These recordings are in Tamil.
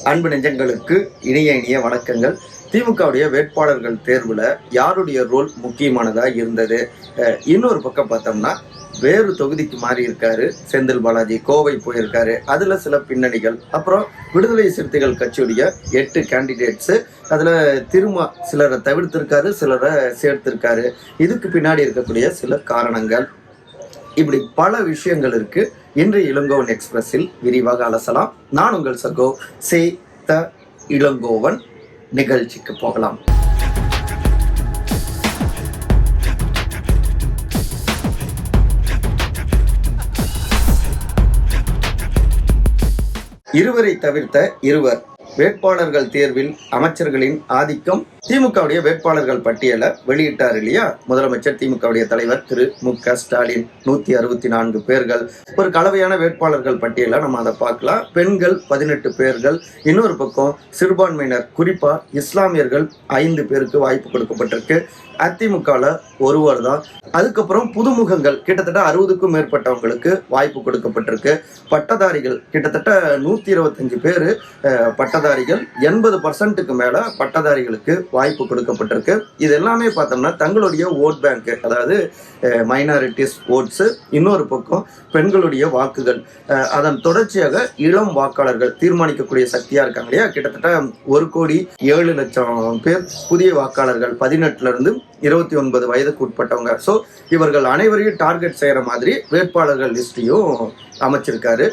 அன்பு நெஞ்சங்களுக்கு இனிய வணக்கங்கள். திமுகவுடைய வேட்பாளர்கள் தேர்வுல யாருடைய ரோல் முக்கியமானதா இருந்தது? இன்னொரு பக்கம் பார்த்தோம்னா வேறு தொகுதிக்கு மாறி இருக்காரு செந்தில் பாலாஜி, கோவை போயிருக்காரு. அதுல சில பின்னணிகள், அப்புறம் விடுதலை சிறுத்தைகள் கட்சியுடைய 8 கேண்டிடேட்ஸ், அதுல திரும்ப சிலரை தவிர்த்திருக்காரு, சிலரை சேர்த்திருக்காரு. இதுக்கு பின்னாடி இருக்கக்கூடிய சில காரணங்கள், இப்படி பல விஷயங்கள் இருக்கு. இன்றைய இளங்கோவன் எக்ஸ்பிரஸில் விரிவாக அலசலாம். நான் உங்கள் சகோ சே த இளங்கோவன். நிகழ்ச்சிக்கு போகலாம். இருவரை தவிர்த்த இருவர் வேட்பாளர்கள் தேர்வில் அமைச்சர்களின் ஆதிக்கம். திமுகவுடைய வேட்பாளர்கள் பட்டியலை வெளியிட்டார் இல்லையா முதலமைச்சர், திமுகவுடைய தலைவர் திரு மு.க. ஸ்டாலின். 164 பேர்கள், ஒரு கலவையான வேட்பாளர்கள் பட்டியலை நம்ம அதை பார்க்கலாம். பெண்கள் 18 பேர்கள், இன்னொரு பக்கம் சிறுபான்மையினர் குறிப்பா இஸ்லாமியர்கள் 5 பேருக்கு வாய்ப்பு கொடுக்கப்பட்டிருக்கு. அதிமுகல ஒருவர் தான். அதுக்கப்புறம் புதுமுகங்கள் கிட்டத்தட்ட 60க்கும் மேற்பட்டவங்களுக்கு வாய்ப்பு கொடுக்கப்பட்டிருக்கு. பட்டதாரிகள் கிட்டத்தட்ட 125 பேர் பட்டதாரிகள், 80% மேல பட்டதாரிகளுக்கு வாய்ப்பு கொடுக்கப்பட்டிருக்கு. இது எல்லாமே பார்த்தோம்னா தங்களுடைய ஓட் பேங்க், அதாவது மைனாரிட்டிஸ் ஓட்ஸ், இன்னொரு பக்கம் பெண்களுடைய வாக்குகள், அதன் தொடர்ச்சியாக இளம் வாக்காளர்கள் தீர்மானிக்கக்கூடிய சக்தியா இருக்காங்க இல்லையா. கிட்டத்தட்ட 1,07,00,000 பேர் புதிய வாக்காளர்கள், 18 இருந்து 29 வயதுக்கு உட்பட்டவங்க. ஸோ இவர்கள் அனைவரையும் டார்கெட் செய்யற மாதிரி வேட்பாளர்கள் லிஸ்டையும் அமைச்சிருக்காரு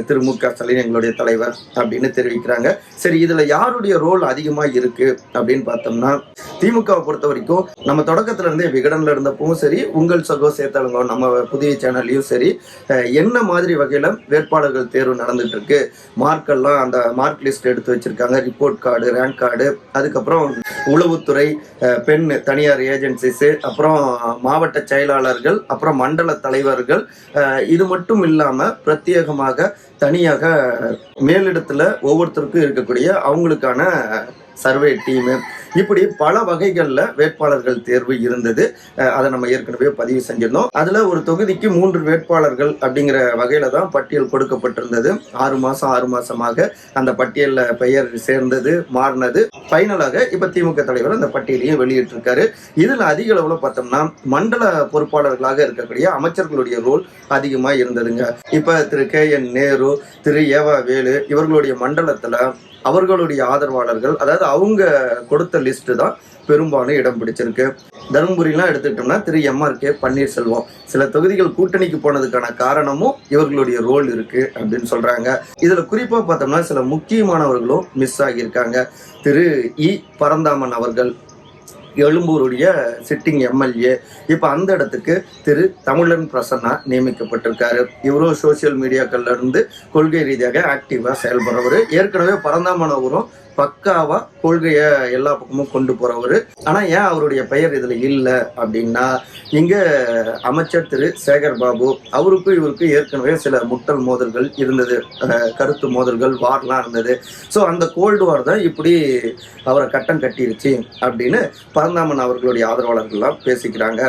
திரு மு.க. ஸ்டாலின், எங்களுடைய தலைவர் அப்படின்னு தெரிவிக்கிறாங்க. சரி, இதுல யாருடைய ரோல் அதிகமா இருக்கு அப்படின்னு பார்த்தோம்னா, திமுகவை பொறுத்த வரைக்கும் நம்ம தொடக்கத்துல இருந்தே விகடன்ல இருந்தப்பவும் சரி, உங்கள் சகோ சேத்தலங்கோ நம்ம புதிய சேனல்லையும் சரி, என்ன மாதிரி வகையில வேட்பாளர்கள் தேர்வு நடந்துட்டு இருக்கு, மார்க்கெல்லாம் அந்த மார்க் லிஸ்ட் எடுத்து வச்சிருக்காங்க, ரிப்போர்ட் கார்டு, ரேங்க் கார்டு, அதுக்கப்புறம் உளவுத்துறை, பெண் தனியார் ஏஜென்சிஸ், அப்புறம் மாவட்ட செயலாளர்கள், அப்புறம் மண்டல தலைவர்கள், இது மட்டும் இல்லாம பிரத்யேகமாக தனியாக மேலிடத்துல ஒவ்வொருத்தருக்கும் இருக்கக்கூடிய அவங்களுக்கான சர்வே டீமு, இப்படி பல வகைகள்ல வேட்பாளர்கள் தேர்வு இருந்தது. அதை நம்ம ஏற்கனவே பதிவு செஞ்சிருந்தோம். அதுல ஒரு தொகுதிக்கு 3 வேட்பாளர்கள் அப்படிங்கிற வகையில தான் பட்டியல் கொடுக்கப்பட்டிருந்தது. 6 மாசமாக அந்த பட்டியல்ல பெயர் சேர்ந்தது, மாறினது. ஃபைனலாக இப்ப திமுக தலைவர் அந்த பட்டியலையும் வெளியிட்டிருக்காரு. இதுல அதிக அளவுல பார்த்தோம்னா மண்டல பொறுப்பாளர்களாக இருக்கக்கூடிய அமைச்சர்களுடைய ரோல் அதிகமா இருந்ததுங்க. இப்ப திரு K.N. நேரு, திரு ஏவா வேலு இவர்களுடைய மண்டலத்துல அவர்களுடைய ஆதரவாளர்கள், அதாவது அவங்க கொடுத்த லிஸ்ட் தான் பெரும்பாலும் இடம் பிடிச்சிருக்கு. தருமபுரிலாம் எடுத்துக்கிட்டோம்னா திரு M.R.K. பன்னீர்செல்வம். சில தொகுதிகள் கூட்டணிக்கு போனதுக்கான காரணமும் இவர்களுடைய ரோல் இருக்கு அப்படின்னு சொல்றாங்க. இதுல குறிப்பா பார்த்தோம்னா சில முக்கியமானவர்களும் மிஸ் ஆகியிருக்காங்க. திரு இ. பரந்தாமன் அவர்கள், எழும்பூருடைய சிட்டிங் எம்எல்ஏ, இப்ப அந்த இடத்துக்கு திரு தமிழன் பிரசன்னா நியமிக்கப்பட்டிருக்காரு. இவரும் சோசியல் மீடியாக்கள்ல இருந்து கொள்கை ரீதியாக ஆக்டிவா செயல்படுறவர். ஏற்கனவே பரந்தாமன் அவரும் பக்காவா கொள்கைய எல்லா பக்கமும் கொண்டு போறவரு. ஆனா ஏன் அவருடைய பெயர் இதுல இல்லை அப்படின்னா, இங்க அமைச்சர் திரு சேகர் பாபு, அவருக்கும் இவருக்கும் ஏற்கனவே சில முட்டல் மோதல்கள் இருந்தது, கருத்து மோதல்கள், வார்லாம் இருந்தது. ஸோ அந்த கோல்டு வார் தான் இப்படி அவரை கட்டம் கட்டிருச்சு அப்படின்னு பரந்தாமன் அவர்களுடைய ஆதரவாளர்கள்லாம் பேசிக்கிறாங்க.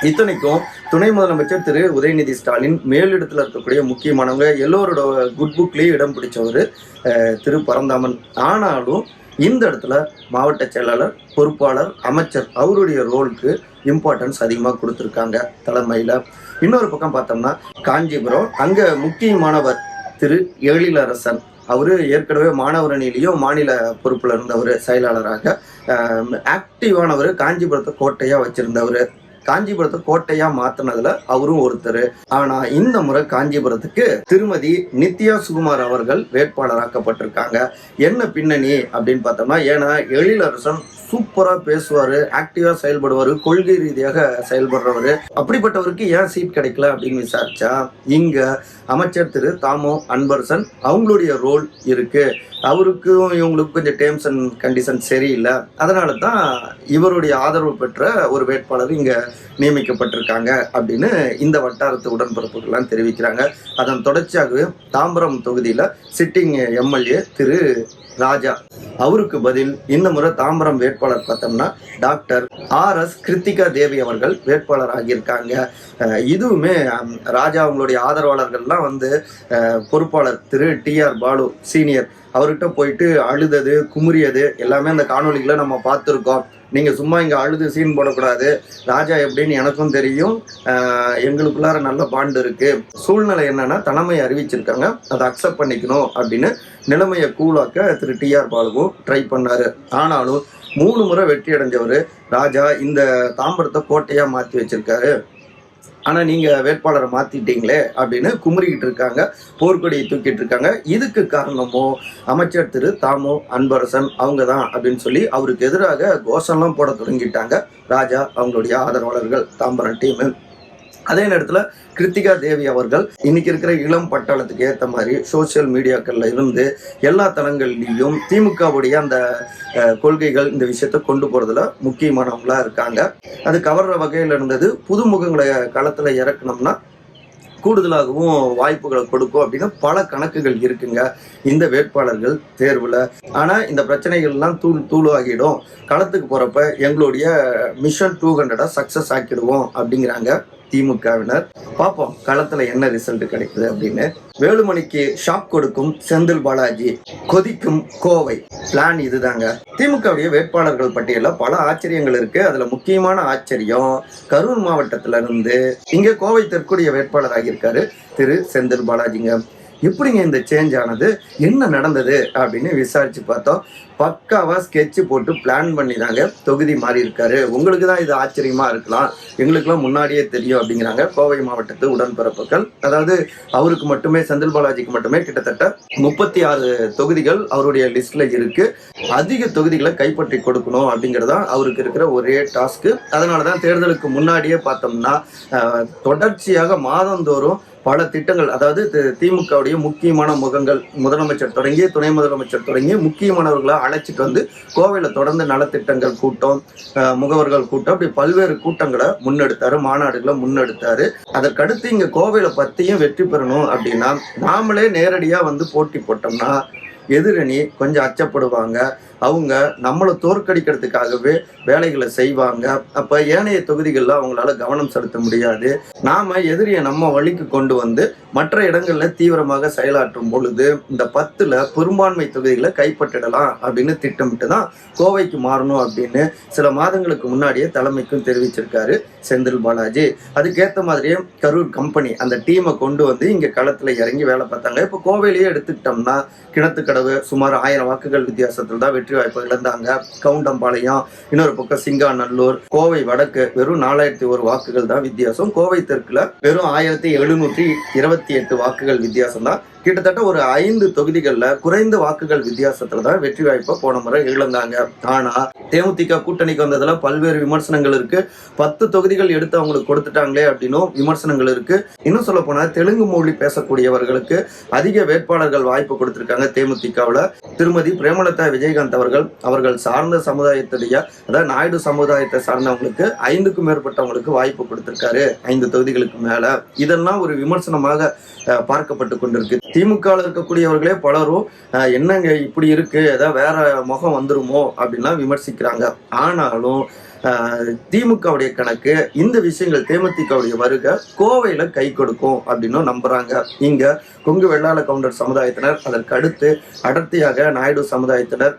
இத்தனைக்கும் துணை முதலமைச்சர் திரு உதயநிதி ஸ்டாலின் மேலிடத்துல இருக்கக்கூடிய முக்கியமானவங்க எல்லோரோட குட் புக்லயும் இடம் பிடிச்சவர் திரு பரந்தாமன். ஆனாலும் இந்த இடத்துல மாவட்ட செயலாளர், பொறுப்பாளர், அமைச்சர் அவருடைய ரோலுக்கு இம்பார்ட்டன்ஸ் அதிகமாக கொடுத்துருக்காங்க தலைமையில. இன்னொரு பக்கம் பார்த்தோம்னா காஞ்சிபுரம், அங்க முக்கியமானவர் திரு எழிலரசன். அவரு ஏற்கனவே மாணவர் அணியிலையும் மாநில பொறுப்புல இருந்தவர், செயலாளராக ஆக்டிவானவர், காஞ்சிபுரத்தை கோட்டையா வச்சிருந்தவர். காஞ்சிபுரத்தை கோட்டையா மாத்தினதுல அவரும் ஒருத்தர். ஆனா இந்த முறை காஞ்சிபுரத்துக்கு திருமதி நித்யா சுகுமார் அவர்கள் வேட்பாளராக்கப்பட்டிருக்காங்க. என்ன பின்னணி அப்படின்னு பார்த்தோம்னா, ஏன்னா எழிலரசன் சூப்பரா பேசுவாரு, ஆக்டிவா செயல்படுவாரு, கொள்கை ரீதியாக செயல்படுறவரு. அப்படிப்பட்டவருக்கு ஏன் சீட் கிடைக்கல அப்படின்னு விசாரிச்சா, இங்க அமைச்சர் திரு தாமோ அன்பரசன் அவங்களுடைய ரோல் இருக்கு. அவருக்கும் இவங்களுக்கும் கொஞ்சம் டேர்ம்ஸ் அண்ட் கண்டிஷன் சரியில்லை. அதனால தான் இவருடைய ஆதரவு பெற்ற ஒரு வேட்பாளர் இங்க நியமிக்கப்பட்டிருக்காங்க அப்படின்னு இந்த வட்டாரத்து உடன்பிறப்புகள்லாம் தெரிவிக்கிறாங்க. அதன் தொடர்ச்சியாகவே தாம்பரம் தொகுதியில சிட்டிங் எம்எல்ஏ திரு ராஜா, அவருக்கு பதில் இந்த முறை தாம்பரம் வேட்பாளர் பார்த்தோம்னா டாக்டர் R.S. கிருத்திகா தேவி அவர்கள் வேட்பாளர் ஆகியிருக்காங்க. இதுவுமே ராஜா அவங்களுடைய ஆதரவாளர்கள்லாம் தான் வந்து பொறுப்பாளர் திரு TR பாலு சீனியர் அவர்கிட்ட போயிட்டு அழுதது குமுறியது எல்லாமே அந்த காணொலிகளை நம்ம பார்த்துருக்கோம். நீங்கள் சும்மா இங்கே அழுது சீன் போடக்கூடாது, ராஜா எப்படின்னு எனக்கும் தெரியும், எங்களுக்குள்ளார நல்ல பாண்டு இருக்குது, சூழ்நிலை என்னன்னா தலைமை அறிவிச்சிருக்காங்க, அதை அக்செப்ட் பண்ணிக்கணும் அப்படின்னு நிலைமையை கூலாக்க திரு TR பாலுவும் ட்ரை பண்ணாரு. ஆனாலும் 3 முறை வெற்றி அடைஞ்சவர் ராஜா இந்த தாம்பரத்தை கோட்டையாக மாற்றி வச்சிருக்காரு. ஆனால் நீங்கள் வேட்பாளரை மாற்றிட்டீங்களே அப்படின்னு குமுறிக்கிட்டு இருக்காங்க, போர்க்கொடியை தூக்கிட்டு இருக்காங்க. இதுக்கு காரணமோ அமைச்சர் திரு தாமோ அன்பரசன் அவங்க தான் அப்படின்னு சொல்லி அவருக்கு எதிராக கோஷம்லாம் போட தொடங்கிட்டாங்க ராஜா அவங்களுடைய ஆதரவாளர்கள், தாம்பரம் டீமு. அதே நேரத்தில் கிருத்திகா தேவி அவர்கள் இன்னைக்கு இருக்கிற இளம் பட்டாளத்துக்கு ஏற்ற மாதிரி சோசியல் மீடியாக்கள்ல இருந்து எல்லா தளங்கள்லையும் திமுகவுடைய அந்த கொள்கைகள் இந்த விஷயத்த கொண்டு போறதுல முக்கியமானவங்களா இருக்காங்க. அது கவர்ற வகையில் இருந்தது. புதுமுகங்களை களத்துல இறக்கணும்னா கூடுதலாகவும் வாய்ப்புகளை கொடுக்கும் அப்படின்னு பல கணக்குகள் இருக்குங்க இந்த வேட்பாளர்கள் தேர்வுல. ஆனா இந்த பிரச்சனைகள்லாம் தூளாகிடும், களத்துக்கு போறப்ப எங்களுடைய மிஷன் 200 சக்சஸ் ஆக்கிடுவோம் அப்படிங்கிறாங்க திமுகவினர். பார்ப்போம் களத்துல என்ன ரிசல்ட் கிடைக்குது அப்படின்னு. வேலுமணிக்கு ஷாக் கொடுக்கும் செந்தில் பாலாஜி, கொதிக்கும் கோவை. பிளான் இதுதாங்க. திமுகவுடைய வேட்பாளர்கள் பட்டியல பல ஆச்சரியங்கள் இருக்கு. அதுல முக்கியமான ஆச்சரியம் கரூர் மாவட்டத்துல இருந்து இங்க கோவை தெற்குடைய வேட்பாளர் ஆகியிருக்காரு திரு செந்தில் பாலாஜிங்க. எப்படிங்க இந்த சேஞ்ச் ஆனது, என்ன நடந்தது அப்படின்னு விசாரிச்சு பார்த்தோம். பக்காவா ஸ்கெட்சு போட்டு பிளான் பண்ணி தாங்க தொகுதி மாறி இருக்காரு. உங்களுக்கு தான் இது ஆச்சரியமா இருக்கலாம், எங்களுக்குலாம் முன்னாடியே தெரியும் அப்படிங்கிறாங்க கோவை மாவட்டத்து உடன்பிறப்புகள். அதாவது அவருக்கு மட்டுமே, செந்தில் பாலாஜிக்கு மட்டுமே கிட்டத்தட்ட 36 தொகுதிகள் அவருடைய லிஸ்ட்ல இருக்கு. அதிக தொகுதிகளை கைப்பற்றி கொடுக்கணும் அப்படிங்கிறதா அவருக்கு இருக்கிற ஒரே டாஸ்க்கு. அதனாலதான் தேர்தலுக்கு முன்னாடியே பார்த்தோம்னா தொடர்ச்சியாக மாதந்தோறும் பல திட்டங்கள், அதாவது திமுகவுடைய முக்கியமான முகங்கள், முதலமைச்சர் தொடங்கி துணை முதலமைச்சர் தொடங்கி முக்கியமானவர்களை அழைச்சிட்டு வந்து கோவையில தொடர்ந்து நலத்திட்டங்கள் கூட்டம், முகவர்கள் கூட்டம், அப்படி பல்வேறு கூட்டங்களை முன்னெடுத்தாரு, மாநாடுகளை முன்னெடுத்தாரு. அதற்கடுத்து இங்க கோவையில பத்தியும் வெற்றி பெறணும் அப்படின்னா நாமளே நேரடியா வந்து போட்டி போட்டோம்னா எதிரணி கொஞ்சம் அச்சப்படுவாங்க, அவங்க நம்மளை தோற்கடிக்கிறதுக்காகவே வேலைகளை செய்வாங்க. அப்ப ஏனைய தொகுதிகளில் அவங்களால கவனம் செலுத்த முடியாது. நாம எதிரியை நம்ம வழிக்கு கொண்டு வந்து மற்ற இடங்கள்ல தீவிரமாக செயலாற்றும் பொழுது இந்த 10ல் பெரும்பான்மை தொகுதிகளை கைப்பற்றிடலாம் அப்படின்னு திட்டமிட்டு தான் கோவைக்கு மாறணும் அப்படின்னு சில மாதங்களுக்கு முன்னாடியே தலைமைக்கும் தெரிவிச்சிருக்காரு செந்தில் பாலாஜி. அதுக்கேற்ற மாதிரியே கரூர் கம்பெனி அந்த டீமை கொண்டு வந்து இங்க களத்துல இறங்கி வேலை பார்த்தாங்க. இப்போ கோவையிலேயே எடுத்துக்கிட்டோம்னா கிணத்துக்கடவு சுமார் 1000 வாக்குகள் வித்தியாசத்தில் தான் வெற்றி வாய்ப்பு இழந்தாங்க. கவுண்டம்பாளையம், இன்னொரு பக்கம் சிங்காநல்லூர், கோவை வடக்கு வெறும் 4001 வாக்குகள் தான் வித்தியாசம். கோவை தெற்குல வெறும் 1728 வாக்குகள் வித்தியாசம் தான். கிட்டத்தட்ட ஒரு 5 தொகுதிகள்ல குறைந்த வாக்குகள் வித்தியாசத்துல தான் வெற்றி வாய்ப்பை போன முறை இழந்தாங்க. ஆனா தேமுதிக கூட்டணிக்கு வந்ததுல பல்வேறு விமர்சனங்கள் இருக்கு. 10 தொகுதிகள் எடுத்து அவங்களுக்கு கொடுத்துட்டாங்களே அப்படின்னும் விமர்சனங்கள் இருக்கு. இன்னும் சொல்ல போனா தெலுங்கு மொழி பேசக்கூடியவர்களுக்கு அதிக வேட்பாளர்கள் வாய்ப்பு கொடுத்திருக்காங்க தேமுதிகவுல. திருமதி பிரேமலதா விஜயகாந்த் அவர்கள் சார்ந்த சமுதாயத்துடைய, அதாவது நாயுடு சமுதாயத்தை சார்ந்தவங்களுக்கு 5க்கும் மேற்பட்டவங்களுக்கு வாய்ப்பு கொடுத்திருக்காரு, 5 தொகுதிகளுக்கு மேல. இதெல்லாம் ஒரு விமர்சனமாக பார்க்கப்பட்டு கொண்டிருக்கு. திமுக இருக்கக்கூடியவர்களே பலரும் என்னங்க இப்படி இருக்கு, ஏதாவது வேற முகம் வந்துருமோ அப்படின்லாம் விமர்சிக்கிறாங்க. ஆனாலும் திமுகவுடைய கணக்கு இந்த விஷயங்கள், தேமுதிகவுடைய வருகை கோவையில கை கொடுக்கும் அப்படின்னு நம்புறாங்க. இங்க கொங்கு வெள்ளாள கவுண்டர் சமுதாயத்தினர், அதற்கு அடுத்து அடர்த்தியாக நாயுடு சமுதாயத்தினர்,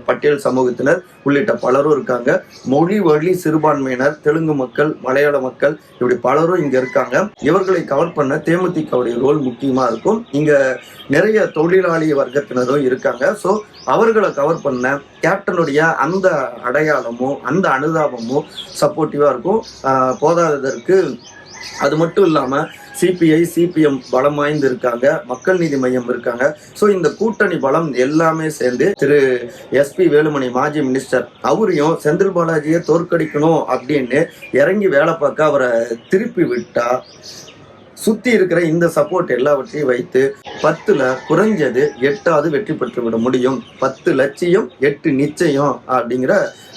பட்டியல் சமூகத்தினர் உள்ளிட்ட பலரும் இருக்காங்க. மொழி வழி சிறுபான்மையினர், தெலுங்கு மக்கள், மலையாள மக்கள், இப்படி பலரும் இங்க இருக்காங்க. இவர்களை கவர் பண்ண தேமுதிகவுடைய ரோல் முக்கியமா இருக்கும். இங்க நிறைய தொழிலாளி வர்க்கத்தினரும் இருக்காங்க. ஸோ அவர்களை கவர் பண்ண கேப்டனுடைய அந்த அடையாளமும் அந்த அனுதாபமும் சப்போர்ட்டிவா இருக்கும். போதாததற்கு அது மட்டும் இல்லாம சிபிஐ, சிபிஎம் பலம் வாய்ந்து இருக்காங்க, மக்கள் நீதி மையம் இருக்காங்க. ஸோ இந்த கூட்டணி பலம் எல்லாமே சேர்ந்து திரு SP வேலுமணி மாஜி மினிஸ்டர் அவரையும் செந்தில் பாலாஜியை தோற்கடிக்கணும் அப்படின்னு இறங்கி வேலை பார்க்க அவரை திருப்பி விட்டா சுத்தி இருக்கிற இந்த சப்போர்ட் எல்லாவற்றையும் வைத்து 10ல் குறைஞ்சது 8வது வெற்றி பெற்று விட முடியும். 10 லட்சியம் 8 நிச்சயம் அப்படிங்கிற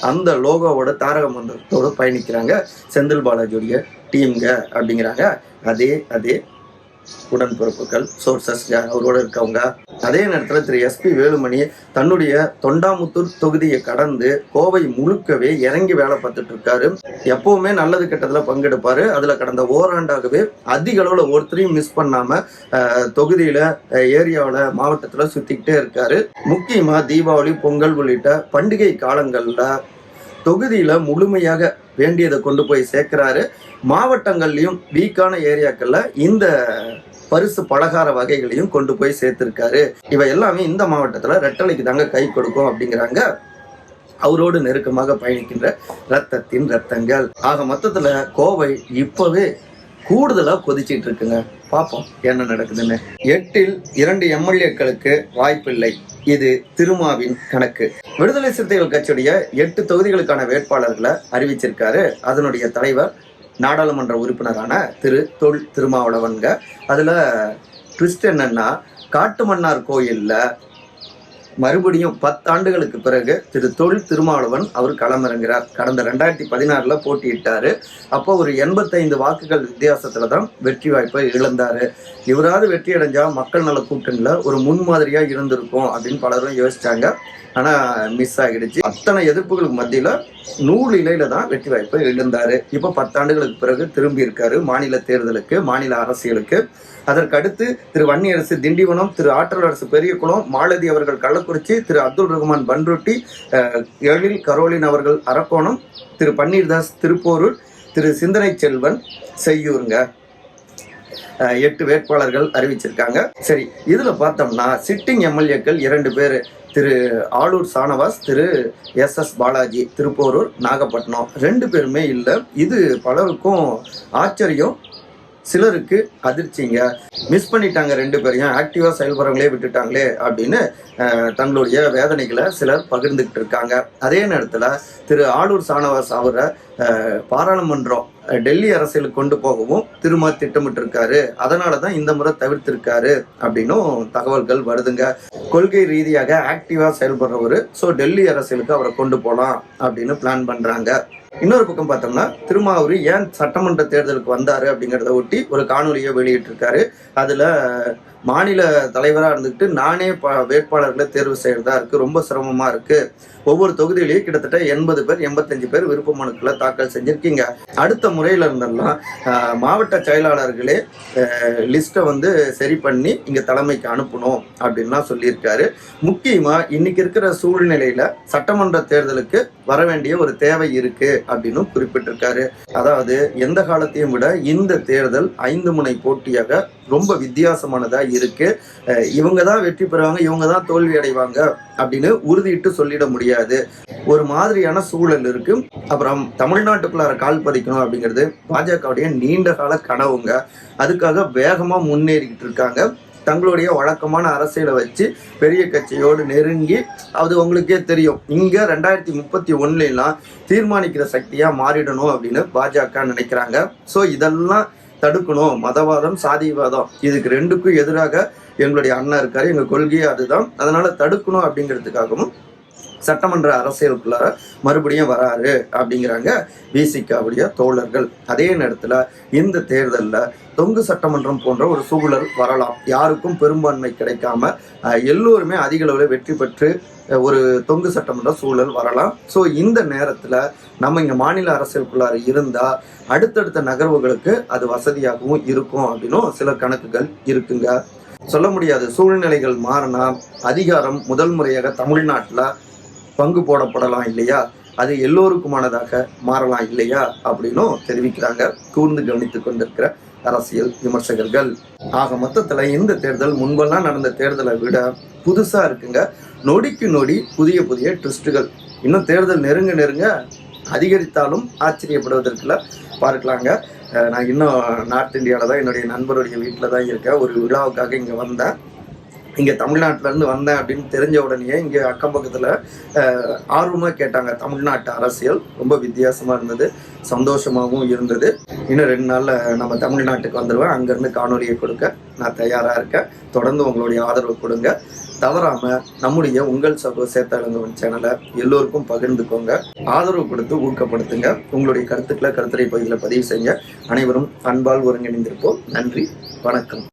அந்த லோகோவோட தாரக மந்திரத்தோடு பயணிக்கிறாங்க செந்தில் பாலாஜியோடைய டீம்ங்க அப்படிங்கிறாங்க. அதே உடன்பிறப்புகள், சோர்சஸ் அவரோட இருக்கவங்க. அதே நேரத்தில் திரு SP வேலுமணி தன்னுடைய தொண்டாமுத்தூர் தொகுதியை கடந்து கோவை முழுக்கவே இறங்கி வேலை பார்த்துட்டு இருக்காரு. எப்பவுமே நல்லது கெட்டதுல பங்கெடுப்பாரு. அதுல கடந்த ஓராண்டாகவே அதிக அளவுல ஒருத்தரையும் மிஸ் பண்ணாம தொகுதியில, ஏரியாவில, மாவட்டத்துல சுத்திக்கிட்டே இருக்காரு. முக்கியமா தீபாவளி, பொங்கல் உள்ளிட்ட பண்டிகை காலங்கள்ல தொகுதியில முழுமையாக வேண்டியதை கொண்டு போய் சேர்க்கிறாரு. மாவட்டங்கள்லயும் வீக்கான ஏரியாக்கள்ல இந்த பரிசு பலகார வகைகளையும் கொண்டு போய் சேர்த்திருக்காரு. இவை எல்லாமே இந்த மாவட்டத்துல ரெட்டலைக்கு தாங்க கை கொடுக்கும் அப்படிங்கிறாங்க அவரோடு நெருக்கமாக பயணிக்கின்ற ரத்தத்தின் ரத்தங்கள். ஆக மொத்தத்துல கோவை இப்பவே கூடுதலா கொதிச்சிட்டு இருக்குங்க. பார்ப்போம் என்ன நடக்குதுன்னு. 8இல் 2 MLAக்களுக்கு வாய்ப்பில்லை. இது திருமாவின் கணக்கு. விடுதலை சிறுத்தைகள் கட்சியுடைய 8 தொகுதிகளுக்கான வேட்பாளர்களை அறிவிச்சிருக்காரு. அதனுடைய தலைவர் நாடாளுமன்ற உறுப்பினரான திரு தொல் திருமாவளவன்க. அதுல ட்விஸ்ட் என்னன்னா, காட்டுமன்னார் கோயில்ல மறுபடியும் 10 ஆண்டுகளுக்கு பிறகு திரு தொல் திருமாவளவன் அவர் களமிறங்கிறார். கடந்த 2016 போட்டியிட்டாரு. அப்போ ஒரு 85 வாக்குகள் வித்தியாசத்துல தான் வெற்றி வாய்ப்பை இழந்தாரு. இவராது வெற்றி அடைஞ்சா மக்கள் நல கூட்டணியில ஒரு முன்மாதிரியா இருந்திருக்கும் அப்படின்னு பலரும் யோசிச்சாங்க. ஆனா மிஸ் ஆகிடுச்சு. அத்தனை எதிர்ப்புகளுக்கு மத்தியில 100 இலையில தான் வெற்றி வாய்ப்பை இழந்தாரு. இப்ப 10 ஆண்டுகளுக்கு பிறகு திரும்பி இருக்காரு மாநில தேர்தலுக்கு, மாநில அரசியலுக்கு. அதற்கு அடுத்து திரு வன்னியரசு திண்டிவனம், திரு ஆற்றல் அரசு பெரியகுளம், மாலதி அவர்கள் கள்ளக்குறிச்சி, திரு அப்துல் ரஹ்மான் பன்ருட்டி, எழில் கரோலின் அவர்கள் அரக்கோணம், திரு பன்னீர்தாஸ் திருப்போரூர், திரு சிந்தனை செல்வன் செய்யூருங்க. 8 வேட்பாளர்கள் அறிவிச்சிருக்காங்க. சரி, இதுல பார்த்தோம்னா சிட்டிங் MLAக்கள் 2 பேரு, திரு ஆளூர் சானவாஸ், திரு SS பாலாஜி திருப்போரூர், நாகப்பட்டினம். 2 பேருமே இல்லை. இது பலருக்கும் ஆச்சரியம், சிலருக்கு அதிர்ச்சிங்க. மிஸ் பண்ணிட்டாங்க 2 பேரையும், ஆக்டிவா செயல்படுறவங்களே விட்டுட்டாங்களே அப்படின்னு தங்களுடைய வேதனைகளை சிலர் பகிர்ந்துகிட்டு இருக்காங்க. அதே நேரத்துல திரு ஆளூர் சானவாஸ் அவரை பாராளுமன்றம் டெல்லி அரசியலுக்கு கொண்டு போகவும் திரும்ப திட்டமிட்டு இருக்காரு. அதனாலதான் இந்த முறை தவிர்த்திருக்காரு அப்படின்னும் தகவல்கள் வருதுங்க. கொள்கை ரீதியாக ஆக்டிவா செயல்படுறவரு, ஸோ டெல்லி அரசியலுக்கு அவரை கொண்டு போகலாம் அப்படின்னு பிளான் பண்றாங்க. இன்னொரு பக்கம் பார்த்தோம்னா, திருமாவூர் ஏன் சட்டமன்ற தேர்தலுக்கு வந்தாரு அப்படிங்கிறத ஒட்டி ஒரு காணொலியை வெளியிட்டிருக்காரு. அதுல மாநில தலைவராக இருந்துக்கிட்டு நானே வேட்பாளர்களை தேர்வு செய்யறதா இருக்கு, ரொம்ப சிரமமா இருக்கு. ஒவ்வொரு தொகுதியிலேயும் கிட்டத்தட்ட 80 பேர் 85 பேர் விருப்ப மனுக்களை தாக்கல் செஞ்சிருக்கீங்க. அடுத்த முறையில இருந்தெல்லாம் மாவட்ட செயலாளர்களே லிஸ்ட்டை சரி பண்ணி இங்க தலைமைக்கு அனுப்பணும் அப்படின்லாம் சொல்லியிருக்காரு. முக்கியமா இன்னைக்கு இருக்கிற சூழ்நிலையில சட்டமன்ற தேர்தலுக்கு வர வேண்டிய ஒரு தேவை இருக்கு அப்படின்னு குறிப்பிட்டிருக்காரு. அதாவது எந்த காலத்தையும் விட இந்த தேர்தல் 5 முனை போட்டியாக ரொம்ப வித்தியாசமானதா இருக்கு. இவங்க தான் வெற்றி பெறுவாங்க, இவங்க தான் தோல்வி அடைவாங்க அப்படின்னு உறுதியிட்டு சொல்லிட முடியாது. ஒரு மாதிரியான சூழல் இருக்கு. அப்புறம் தமிழ்நாட்டுக்குள்ளார கால் பதிக்கணும் அப்படிங்கிறது பாஜகவுடைய நீண்ட கால கனவுங்க. அதுக்காக வேகமா முன்னேறிக்கிட்டு இருக்காங்க. தங்களுடைய வழக்கமான அரசியலை வச்சு பெரிய கட்சியோடு நெருங்கி, அது உங்களுக்கே தெரியும், இங்க 2031 தீர்மானிக்கிற சக்தியா மாறிடணும் அப்படின்னு பாஜக நினைக்கிறாங்க. ஸோ இதெல்லாம் தடுக்கணும். மதவாதம், சாதிவாதம், இதுக்கு 2க்கும் எதிராக எங்களுடைய அண்ணா இருக்காரு, எங்க கொள்கையே அதுதான். அதனால தடுக்கணும் அப்படிங்கிறதுக்காகவும் சட்டமன்ற அரசியலுக்குள்ளார மறுபடியும் வராரு அப்படிங்கிறாங்க விசிகாவுடைய தோழர்கள். அதே நேரத்துல இந்த தேர்தலில் தொங்கு சட்டமன்றம் போன்ற ஒரு சூழல் வரலாம். யாருக்கும் பெரும்பான்மை கிடைக்காம எல்லோருமே அதிக அளவில் வெற்றி பெற்று ஒரு தொங்கு சட்டமன்ற சூழல் வரலாம். ஸோ இந்த நேரத்துல நம்ம இங்க மாநில அரசியலுக்குள்ளார இருந்தா அடுத்தடுத்த நகர்வுகளுக்கு அது வசதியாகவும் இருக்கும் அப்படின்னும் சில கணக்குகள் இருக்குங்க. சொல்ல முடியாது, சூழ்நிலைகள் மாறினா அதிகாரம் முதல் முறையாக தமிழ்நாட்டில் பங்கு போடப்படலாம் இல்லையா, அது எல்லோருக்குமானதாக மாறலாம் இல்லையா அப்படின்னும் தெரிவிக்கிறாங்க கூர்ந்து கவனித்துக் கொண்டிருக்கிற அரசியல் விமர்சகர்கள். ஆக மொத்தத்துல இந்த தேர்தல் முன்பெல்லாம் நடந்த தேர்தலை விட புதுசா இருக்குங்க. நொடிக்கு நொடி புதிய புதிய ட்விஸ்டுகள். இன்னும் தேர்தல் நெருங்க அதிகரித்தாலும் ஆச்சரியப்படுவதற்குள்ள பார்க்கலாங்க. நான் இன்னும் நார்த் இந்தியாவில் தான் என்னுடைய நண்பருடைய வீட்டில் தான் இருக்கேன். ஒரு விழாவுக்காக இங்கே வந்தேன். இங்கே தமிழ்நாட்டிலேருந்து வந்தேன் அப்படின்னு தெரிஞ்ச உடனே இங்கே அக்கம் பக்கத்தில் ஆர்வமாக கேட்டாங்க. தமிழ்நாட்டு அரசியல் ரொம்ப வித்தியாசமாக இருந்தது, சந்தோஷமாகவும் இருந்தது. இன்னும் 2 நாளில் நம்ம தமிழ்நாட்டுக்கு வந்துடுவேன். அங்கேருந்து காணொலியை கொடுக்க நான் தயாராக இருக்கேன். தொடர்ந்து உங்களுடைய ஆதரவு கொடுங்க. தவறாமல் நம்முடைய உங்கள் சகோ சேத்தாளங்கவன் சேனலை எல்லோருக்கும் பகிர்ந்துக்கோங்க. ஆதரவு கொடுத்து ஊக்கப்படுத்துங்க. உங்களுடைய கருத்துக்களை கருத்துரை பகுதியில் பதிவு செய்ய அனைவரும் அன்பால் ஒருங்கிணைந்திருப்போம். நன்றி, வணக்கம்.